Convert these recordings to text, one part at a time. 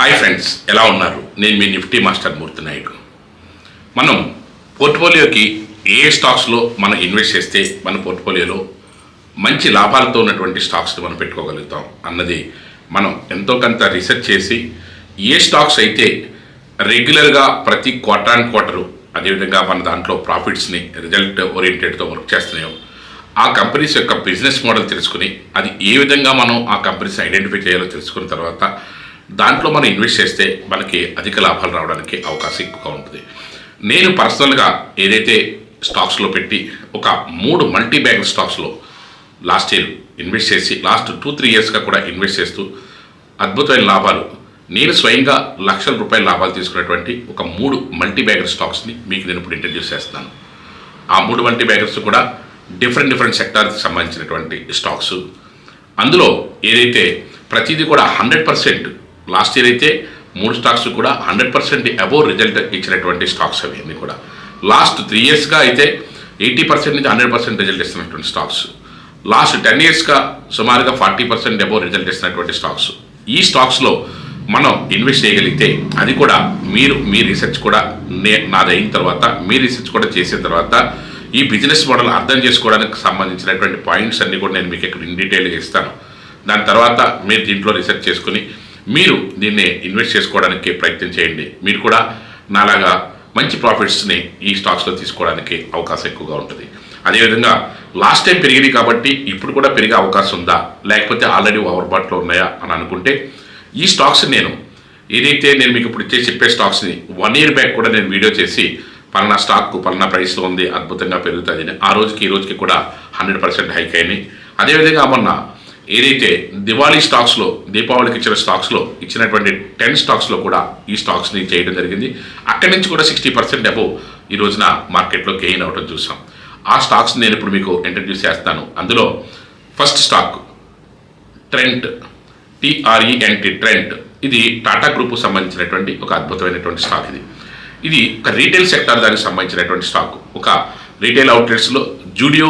Hi friends, ఎలా ఉన్నారు? నేను మీ నిఫ్టీ మాస్టర్ మూర్తి నాయుడు. మనం పోర్ట్ఫోలియోకి ఏ స్టాక్స్లో మనం ఇన్వెస్ట్ చేస్తే మన పోర్ట్ఫోలియోలో మంచి లాభాలతో ఉన్నటువంటి స్టాక్స్ని మనం పెట్టుకోగలుగుతాం అన్నది మనం ఎంతో కొంత రీసెర్చ్ చేసి ఏ స్టాక్స్ అయితే రెగ్యులర్గా ప్రతి క్వార్టర్ అండ్ క్వార్టరు అదేవిధంగా మన దాంట్లో ప్రాఫిట్స్ని రిజల్ట్ ఓరియంటెడ్తో వర్క్ చేస్తున్నాయో ఆ కంపెనీస్ యొక్క బిజినెస్ మోడల్ తెలుసుకుని అది ఏ విధంగా మనం ఆ కంపెనీస్ ఐడెంటిఫై చేయాలో తెలుసుకున్న తర్వాత దాంట్లో మనం ఇన్వెస్ట్ చేస్తే మనకి అధిక లాభాలు రావడానికి అవకాశం ఎక్కువగా ఉంటుంది. నేను పర్సనల్గా ఏదైతే స్టాక్స్లో పెట్టి ఒక 3 మల్టీ బ్యాగ్ స్టాక్స్లో లాస్ట్ ఇయర్ ఇన్వెస్ట్ చేసి లాస్ట్ 2-3 ఇయర్స్గా కూడా ఇన్వెస్ట్ చేస్తూ అద్భుతమైన లాభాలు, నేను స్వయంగా లక్షల రూపాయల లాభాలు తీసుకున్నటువంటి ఒక 3 మల్టీ బ్యాగర్ స్టాక్స్ని మీకు నేను ఇప్పుడు ఇంట్రడ్యూస్ చేస్తున్నాను. ఆ 3 మల్టీ బ్యాగర్స్ కూడా డిఫరెంట్ సెక్టార్కి సంబంధించినటువంటి స్టాక్స్. అందులో ఏదైతే ప్రతిదీ కూడా 100%, లాస్ట్ ఇయర్ అయితే 3 స్టాక్స్ కూడా 100% అబోవ్ రిజల్ట్ ఇచ్చినటువంటి స్టాక్స్ అవి అన్నీ కూడా. లాస్ట్ 3 ఇయర్స్గా అయితే 80% నుంచి 100% రిజల్ట్ ఇస్తున్నటువంటి స్టాక్స్. లాస్ట్ 10 ఇయర్స్గా సుమారుగా 40% అబోవ్ రిజల్ట్ ఇస్తున్నటువంటి స్టాక్స్. ఈ స్టాక్స్లో మనం ఇన్వెస్ట్ చేయగలిగితే అది కూడా మీరు మీ రీసెర్చ్ కూడా నాది అయిన తర్వాత మీ రీసెర్చ్ కూడా చేసిన తర్వాత ఈ బిజినెస్ మోడల్ అర్థం చేసుకోవడానికి సంబంధించినటువంటి పాయింట్స్ అన్నీ కూడా నేను మీకు ఇక్కడ ఇన్ డీటెయిల్గా ఇస్తాను. దాని తర్వాత మీరు దీంట్లో రీసెర్చ్ చేసుకుని మీరు దీన్ని ఇన్వెస్ట్ చేసుకోవడానికి ప్రయత్నం చేయండి. మీరు కూడా నాలాగా మంచి ప్రాఫిట్స్ని ఈ స్టాక్స్లో తీసుకోవడానికి అవకాశం ఎక్కువగా ఉంటుంది. అదేవిధంగా లాస్ట్ టైం పెరిగింది కాబట్టి ఇప్పుడు కూడా పెరిగే అవకాశం ఉందా, లేకపోతే ఆల్రెడీ ఓవర్బాట్లో ఉన్నాయా అని అనుకుంటే ఈ స్టాక్స్ ఏదైతే నేను మీకు ఇప్పుడు చెప్పే స్టాక్స్ని 1 ఇయర్ బ్యాక్ కూడా నేను వీడియో చేసి పలానా స్టాక్ పలానా ప్రైస్లో ఉంది, అద్భుతంగా పెరుగుతుంది, ఆ రోజుకి ఈ రోజుకి కూడా 100% హైక్ అయినాయి. అదేవిధంగా మొన్న ఏదైతే దివాళీ స్టాక్స్లో దీపావళికి ఇచ్చిన స్టాక్స్లో ఇచ్చినటువంటి 10 స్టాక్స్లో కూడా ఈ స్టాక్స్ని చేయడం జరిగింది. అక్కడి నుంచి కూడా 60% అబోవ్ ఈ రోజున మార్కెట్లో గెయిన్ అవ్వడం చూసాం. ఆ స్టాక్స్ నేను ఇప్పుడు మీకు ఇంట్రడ్యూస్ చేస్తాను. అందులో first stock Trent, TRENT, Trent. ఇది టాటా గ్రూప్కు సంబంధించినటువంటి ఒక అద్భుతమైనటువంటి స్టాక్. ఇది ఒక రీటైల్ సెక్టార్ దానికి సంబంధించినటువంటి స్టాక్. ఒక రీటైల్ అవుట్లెట్స్లో జూడియో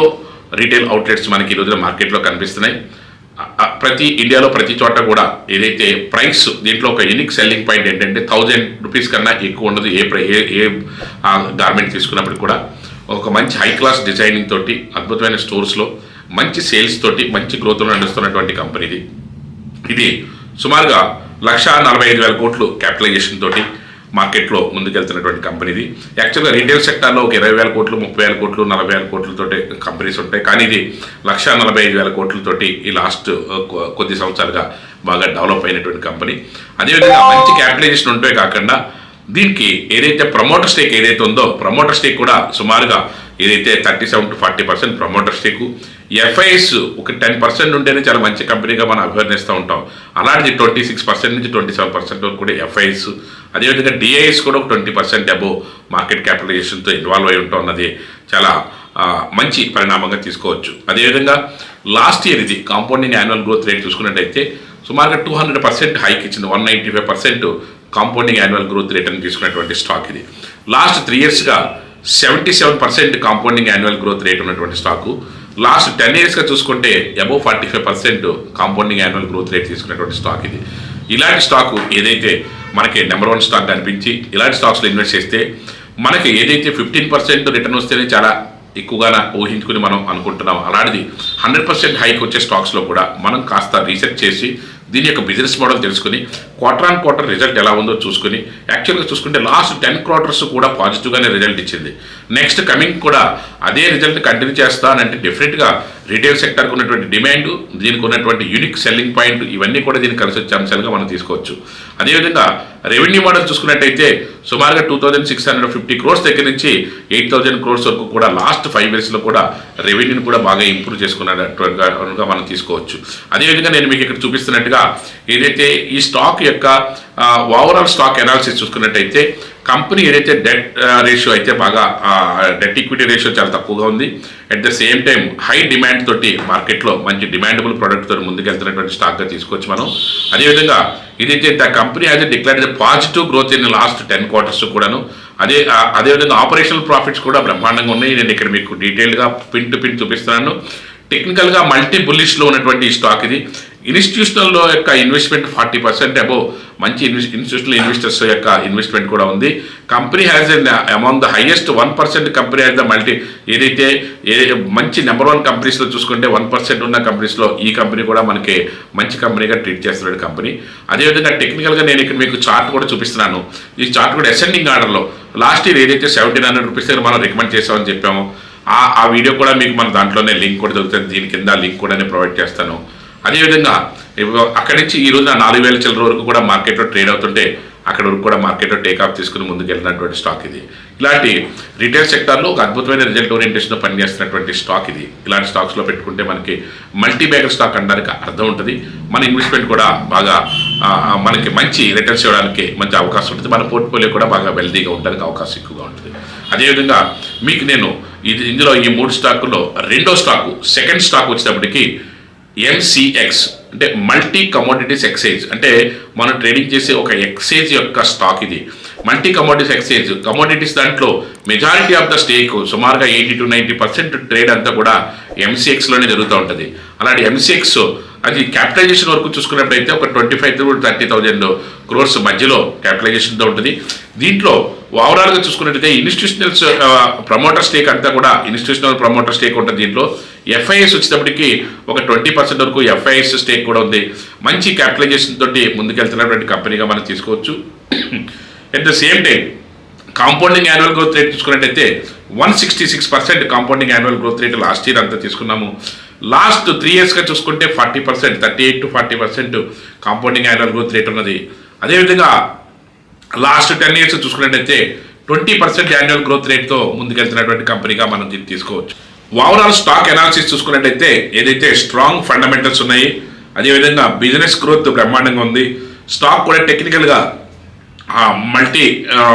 రీటైల్ అవుట్లెట్స్ మనకి ఈ రోజున మార్కెట్లో కనిపిస్తున్నాయి. ఇండియాలో ప్రతి చోట కూడా ఏదైతే ప్రైస్, దీంట్లో ఒక యూనిక్ సెల్లింగ్ పాయింట్ ఏంటంటే 1000 రూపీస్ కన్నా ఎక్కువ ఉండదు ఏ గార్మెంట్ తీసుకున్నప్పుడు కూడా. ఒక మంచి హై క్లాస్ డిజైనింగ్ తోటి అద్భుతమైన స్టోర్స్లో మంచి సేల్స్ తోటి మంచి గ్రోత్లో నడుస్తున్నటువంటి కంపెనీ ఇది సుమారుగా 1,45,000 కోట్లు క్యాపిటలైజేషన్ తోటి మార్కెట్లో ముందుకెళ్తున్నటువంటి కంపెనీది. యాక్చువల్గా రీటైల్ సెక్టార్లో ఒక 20,000 కోట్లు, 30,000 కోట్లు, 40,000 కోట్లతోటి కంపెనీస్ ఉంటాయి. కానీ ఇది 1,45,000 కోట్లతోటి ఈ లాస్ట్ కొద్ది సంవత్సరాలుగా బాగా డెవలప్ అయినటువంటి కంపెనీ. అదేవిధంగా మంచి క్యాపిటలైజేషన్ ఉంటే కాకుండా దీనికి ఏదైతే ప్రమోటర్ స్టేక్ ఏదైతే ఉందో, ప్రమోటర్ స్టేక్ కూడా సుమారుగా ఏదైతే 37 to 40% ప్రమోటర్ స్టేకు. ఎఫ్ఐఎస్ ఒక 10% ఉంటేనే చాలా మంచి కంపెనీగా మనం అభివర్ణిస్తూ ఉంటాం. అలాంటిది 26% నుంచి 27% వరకు కూడా ఎఫ్ఐఎస్. అదేవిధంగా డిఐఎస్ కూడా ఒక 20% అబోవ్ మార్కెట్ క్యాపిటలైజేషన్తో ఇన్వాల్వ్ అయి ఉంటాం అన్నది చాలా మంచి పరిణామంగా తీసుకోవచ్చు. అదేవిధంగా లాస్ట్ ఇయర్ ఇది కాంపౌండింగ్ యాన్యువల్ గ్రోత్ రేట్ చూసుకున్నట్టయితే సుమారుగా 200% హైక్ ఇచ్చింది. 195% కాంపౌండింగ్ యాన్యువల్ గ్రోత్ రేట్ అని తీసుకున్నటువంటి స్టాక్ ఇది. లాస్ట్ 3 ఇయర్స్గా 77% కాంపౌండింగ్ యాన్యువల్ గ్రోత్ రేట్ ఉన్నటువంటి స్టాకు. లాస్ట్ 10 ఇయర్స్గా చూసుకుంటే above 45% compounding annual growth rate తీసుకున్నటువంటి స్టాక్ ఇది. ఇలాంటి స్టాకు ఏదైతే మనకి నెంబర్ 1 స్టాక్ అనిపించి ఇలాంటి స్టాక్స్లో ఇన్వెస్ట్ చేస్తే మనకి ఏదైతే 15% రిటర్న్ వస్తేనే చాలా ఎక్కువగా ఊహించుకుని మనం అనుకుంటున్నాం. అలాంటిది 100% హైక్ వచ్చే స్టాక్స్లో కూడా మనం కాస్త రీసెర్చ్ చేసి దీని యొక్క బిజినెస్ మోడల్ తెలుసుకుని క్వార్టర్ ఆన్ క్వార్టర్ రిజల్ట్ ఎలా ఉందో చూసుకుని, యాక్చువల్గా చూసుకుంటే లాస్ట్ 10 క్వార్టర్స్ కూడా పాజిటివ్గానే రిజల్ట్ ఇచ్చింది. నెక్స్ట్ కమింగ్ కూడా అదే రిజల్ట్ కంటిన్యూ చేస్తానంటే డెఫినెట్గా రీటైల్ సెక్టర్కి ఉన్నటువంటి డిమాండ్, దీనికి ఉన్నటువంటి యూనిక్ సెల్లింగ్ పాయింట్, ఇవన్నీ కూడా దీనికి కలిసి వచ్చే అంశాలుగా మనం తీసుకోవచ్చు. అదేవిధంగా రెవెన్యూ మోడల్ చూసుకున్నట్టయితే సుమారుగా 2,650 crores దగ్గర నుంచి 8,000 crores వరకు కూడా లాస్ట్ 5 ఇయర్స్లో కూడా రెవెన్యూని కూడా బాగా ఇంప్రూవ్ చేసుకున్నట్టుగా మనం తీసుకోవచ్చు. అదేవిధంగా నేను మీకు ఇక్కడ చూపిస్తున్నట్టుగా ఏదైతే ఈ స్టాక్ యొక్క ఓవరాల్ స్టాక్ అనాలిసిస్ చూసుకున్నట్టయితే కంపెనీ ఏదైతే డెట్ రేషియో అయితే బాగా డెట్ ఈక్విటీ రేషియో చాలా తక్కువగా ఉంది. At the same time high demand తోటి మార్కెట్లో మంచి డిమాండబుల్ ప్రోడక్ట్ తోటి ముందుకెళ్తున్నటువంటి స్టాక్గా తీసుకోవచ్చు మనం. అదేవిధంగా ఏదైతే ద కంపెనీ అయితే declared positive growth in last 10 quarters కూడాను. అదేవిధంగా ఆపరేషనల్ ప్రాఫిట్స్ కూడా బ్రహ్మాండంగా ఉన్నాయి. నేను ఇక్కడ మీకు డీటెయిల్గా పిన్ టు పిన్ చూపిస్తున్నాను. టెక్నికల్గా మల్టీ బుల్లిష్లో ఉన్నటువంటి స్టాక్ ఇది. ఇన్స్టిట్యూషనల్ యొక్క ఇన్వెస్ట్మెంట్ 40% అబోవ్ మంచి ఇన్స్టిట్యూషనల్ ఇన్వెస్టర్స్ యొక్క ఇన్వెస్ట్మెంట్ కూడా ఉంది. Company has among the highest 1% company has the multi ఏదైతే మంచి నెంబర్ 1 కంపెనీస్లో చూసుకుంటే 1% ఉన్న కంపెనీస్లో ఈ కంపెనీ కూడా మనకి మంచి కంపెనీగా ట్రీట్ చేస్తున్నాడు కంపెనీ. అదేవిధంగా టెక్నికల్గా నేను ఇక్కడ మీకు చార్ట్ కూడా చూపిస్తున్నాను. ఈ చార్ట్ కూడా అసెండింగ్ ఆర్డర్లో లాస్ట్ ఇయర్ ఏదైతే 1700 రూపీస్ దగ్గర మనం రికమెండ్ చేసామని చెప్పాము, ఆ వీడియో కూడా మీకు మన దాంట్లోనే లింక్ కూడా దొరుకుతుంది. దీని కింద లింక్ కూడా నేను ప్రొవైడ్ చేస్తాను. అదేవిధంగా అక్కడి నుంచి ఈ రోజున 4000 చిల్లర వరకు కూడా మార్కెట్లో ట్రేడ్ అవుతుంటే అక్కడ వరకు కూడా మార్కెట్లో టేకాఫ్ తీసుకుని ముందుకు వెళ్ళినటువంటి స్టాక్ ఇది. ఇలాంటి రిటైల్ సెక్టార్లో ఒక అద్భుతమైన రిజల్ట్ ఓరియంటేషన్లో పనిచేస్తున్నటువంటి స్టాక్ ఇది. ఇలాంటి స్టాక్స్లో పెట్టుకుంటే మనకి మల్టీ బ్యాగర్ స్టాక్ అనడానికి అర్థం ఉంటుంది. మన ఇన్వెస్ట్మెంట్ కూడా బాగా మనకి మంచి రిటర్న్స్ ఇవ్వడానికి మంచి అవకాశం ఉంటుంది. మన పోర్ట్ఫోలియో కూడా బాగా వెల్తీగా ఉండడానికి అవకాశం ఎక్కువగా ఉంటుంది. అదేవిధంగా మీకు నేను ఇందులో ఈ 3 స్టాకుల్లో రెండో స్టాకు సెకండ్ స్టాక్ వచ్చేటప్పటికి MCX అంటే మల్టీ కమోడిటీస్ ఎక్స్చేంజ్, అంటే మనం ట్రేడింగ్ చేసే ఒక ఎక్స్చేంజ్ యొక్క స్టాక్ ఇది. మల్టీ కమోడిటీస్ ఎక్స్చేంజ్ కమోడిటీస్ దాంట్లో మెజారిటీ ఆఫ్ ద స్టేక్ సుమారుగా 80 to 90% ట్రేడ్ అంతా కూడా MCXలోనే జరుగుతూ ఉంటుంది. అలాంటి MCX అది క్యాపిటలైజేషన్ వరకు చూసుకున్నప్పుడైతే ఒక 25,000 to 30,000 crores మధ్యలో క్యాపిటలైజేషన్తో ఉంటుంది. దీంట్లో ఓవరాల్గా చూసుకున్నట్టయితే ఇన్స్టిట్యూషనల్స్ ప్రమోటర్ స్టేక్ అంతా కూడా ఇన్స్టిట్యూషనల్ ప్రమోటర్ స్టేక్ ఉంటుంది. దీంట్లో FIS వచ్చేటప్పటికి ఒక 20% వరకు FIS స్టేక్ కూడా ఉంది. మంచి క్యాపిటలైజేషన్ తోటి ముందుకెళ్తున్నటువంటి కంపెనీగా మనం తీసుకోవచ్చు. At the same time compounding annual growth rate చూసుకున్నట్టయితే 166% compounding annual growth rate last year అంతా తీసుకున్నాము. లాస్ట్ 3 yearsగా చూసుకుంటే 40%, 38 to 40% compounding annual growth rate ఉన్నది. అదేవిధంగా లాస్ట్ 10 years చూసుకున్నట్టయితే 20% యాన్యువల్ గ్రోత్ రేట్తో ముందుకెళ్తున్నటువంటి కంపెనీగా మనం దీన్ని తీసుకోవచ్చు. ఓవరాల్ స్టాక్ అనాలిసిస్ చూసుకున్నట్టయితే ఏదైతే స్ట్రాంగ్ ఫండమెంటల్స్ ఉన్నాయి, అదేవిధంగా బిజినెస్ గ్రోత్ బ్రహ్మాండంగా ఉంది. స్టాక్ కూడా టెక్నికల్గా మల్టీ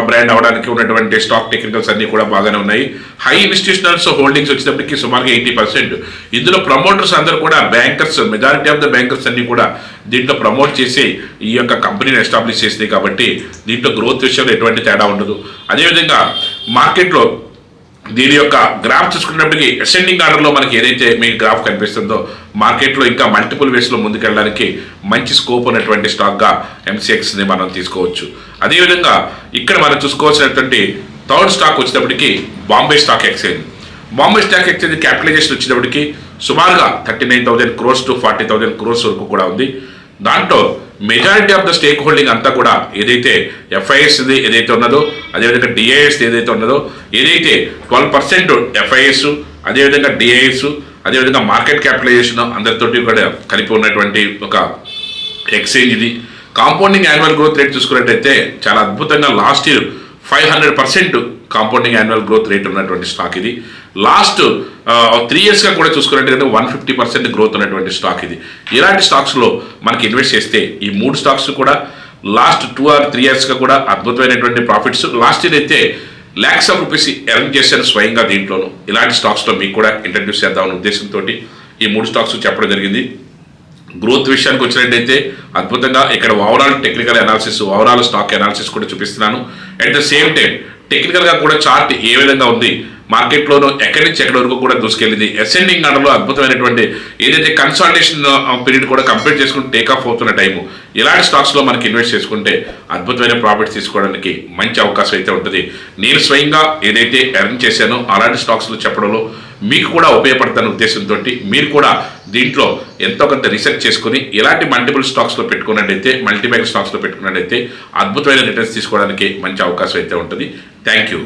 బ్రాండ్ అవడానికి ఉన్నటువంటి స్టాక్ టెక్నికల్స్ అన్నీ కూడా బాగానే ఉన్నాయి. హై ఇన్స్టిట్యూషనల్స్ హోల్డింగ్స్ వచ్చేటప్పటికి సుమారుగా 80%. ఇందులో ప్రమోటర్స్ అందరూ కూడా bankers, majority of the bankers అన్నీ కూడా దీంట్లో ప్రమోట్ చేసి ఈ యొక్క కంపెనీని ఎస్టాబ్లిష్ చేసినాయి కాబట్టి దీంట్లో గ్రోత్ విషయంలో ఎటువంటి తేడా ఉండదు. అదేవిధంగా మార్కెట్లో దీని యొక్క గ్రాఫ్ చూసుకున్నప్పటికీ అసెండింగ్ ఆర్డర్లో మనకి ఏదైతే మీకు గ్రాఫ్ కనిపిస్తుందో మార్కెట్లో ఇంకా మల్టిపుల్ వేస్లో ముందుకెళ్ళడానికి మంచి స్కోప్ ఉన్నటువంటి స్టాక్గా MCXని మనం తీసుకోవచ్చు. అదేవిధంగా ఇక్కడ మనం చూసుకోవాల్సినటువంటి థర్డ్ స్టాక్ వచ్చేటప్పటికి Bombay stock exchange. Bombay stock exchange capitalisation వచ్చేటప్పటికి సుమారుగా 39,000 crores to 40,000 crores వరకు కూడా ఉంది. దాంట్లో majority of the stake holding అంతా కూడా ఏదైతే FIS ఏదైతే ఉన్నదో, అదేవిధంగా DIS ఏదైతే ఉన్నదో, ఏదైతే 12% FIS, అదేవిధంగా DIS, అదేవిధంగా మార్కెట్ క్యాపిటలైజేషన్ అందరితోటి కూడా కలిపి ఉన్నటువంటి ఒక ఎక్స్చేంజ్ ఇది. కాంపౌండింగ్ యాన్యువల్ గ్రోత్ రేట్ చూసుకున్నట్టయితే చాలా అద్భుతంగా last year 500% compounding annual growth rate ఉన్నటువంటి స్టాక్ ఇది. లాస్ట్ 3 yearsగా కూడా చూసుకున్నట్టయితే 150% గ్రోత్ ఉన్నటువంటి స్టాక్ ఇది. ఇలాంటి స్టాక్స్లో మనకి ఇన్వెస్ట్ చేస్తే ఈ 3 స్టాక్స్ కూడా లాస్ట్ 2 or 3 yearsగా కూడా అద్భుతమైనటువంటి ప్రాఫిట్స్. లాస్ట్ ఇయర్ అయితే lakhs of rupees ఎర్న్ చేశాను స్వయంగా దీంట్లోనూ. ఇలాంటి స్టాక్స్లో మీకు కూడా ఇంట్రడ్యూస్ చేద్దామనే ఉద్దేశంతో ఈ 3 స్టాక్స్ చెప్పడం జరిగింది. గ్రోత్ విషయానికి వచ్చినట్టయితే అద్భుతంగా ఇక్కడ overall technical analysis, overall stock analysis కూడా చూపిస్తున్నాను. అట్ ద సేమ్ టైం టెక్నికల్గా కూడా చార్ట్ ఏ విధంగా ఉంది, మార్కెట్లోనూ ఎక్కడి నుంచి ఎక్కడి వరకు కూడా దూసుకెళ్ళింది, అసెండింగ్ ఆర్డర్లో అద్భుతమైనటువంటి ఏదైతే కన్సాలిడేషన్ పీరియడ్ కూడా కంప్లీట్ చేసుకుని టేకాఫ్ అవుతున్న టైము, ఇలాంటి స్టాక్స్లో మనకి ఇన్వెస్ట్ చేసుకుంటే అద్భుతమైన ప్రాఫిట్స్ తీసుకోవడానికి మంచి అవకాశం అయితే ఉంటుంది. నేను స్వయంగా ఏదైతే ఎర్న్ చేశానో అలాంటి స్టాక్స్లో చెప్పడంలో మీకు కూడా ఉపయోగపడుతున్న ఉద్దేశంతో మీరు కూడా దీంట్లో ఎంతో కొంత రీసెర్చ్ చేసుకుని ఇలాంటి మల్టిపుల్ స్టాక్స్లో పెట్టుకున్నట్టయితే, మల్టీబ్యాగ్ స్టాక్స్లో పెట్టుకున్నట్టయితే అద్భుతమైన రిటర్న్స్ తీసుకోవడానికి మంచి అవకాశం అయితే ఉంటుంది. Thank you.